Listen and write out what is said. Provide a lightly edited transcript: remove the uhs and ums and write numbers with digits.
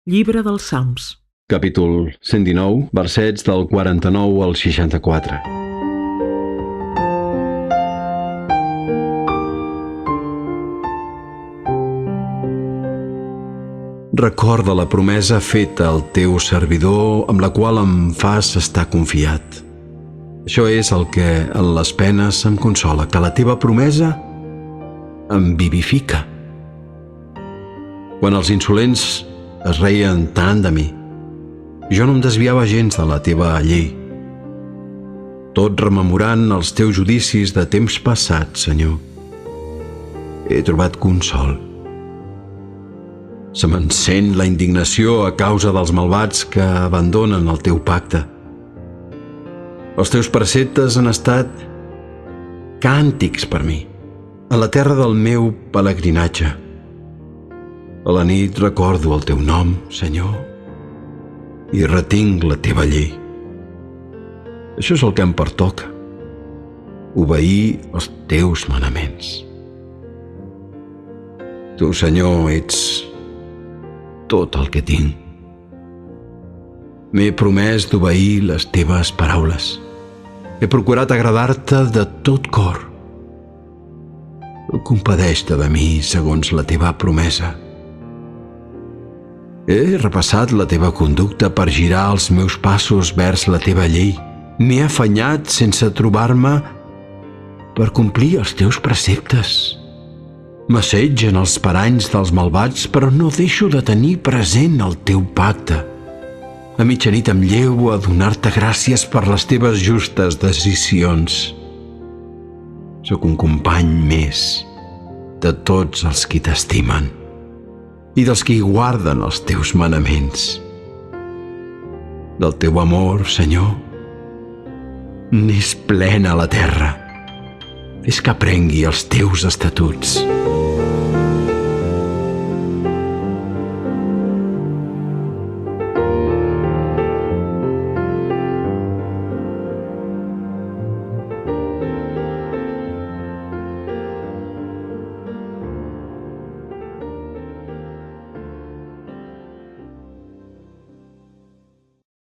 Llibre dels Salms. Capítol 119, versets del 49 al 64. Recorda la promesa feta al teu servidor, amb la qual em fas estar confiat. Això és el que en les penes em consola, que la teva promesa em vivifica. Quan els insolents es reien tant de mi, jo no em desviava gens de la teva llei. Tot rememorant els teus judicis de temps passats, Senyor, he trobat consol. Se m'encén la indignació a causa dels malvats que abandonen el teu pacte. Els teus preceptes han estat càntics per mi, a la terra del meu pelegrinatge. A la nit recordo el teu nom, Senyor, i retinc la teva llei. Això és el que em pertoca, obeir els teus manaments. Tu, Senyor, ets tot el que tinc. M'he promès d'obeir les teves paraules. He procurat agradar-te de tot cor. Compadeix-te de mi segons la teva promesa. He repassat la teva conducta per girar els meus passos vers la teva llei. M'he afanyat sense trobar-me per complir els teus preceptes. M'assetgen els paranys dels malvats, però no deixo de tenir present el teu pacte. A mitjanit em llevo a donar-te gràcies per les teves justes decisions. Sóc un company més de tots els qui t'estimen i dels qui guarden els teus manaments. Del teu amor, Senyor, n'és plena la terra. Fes que aprengui els teus estatuts.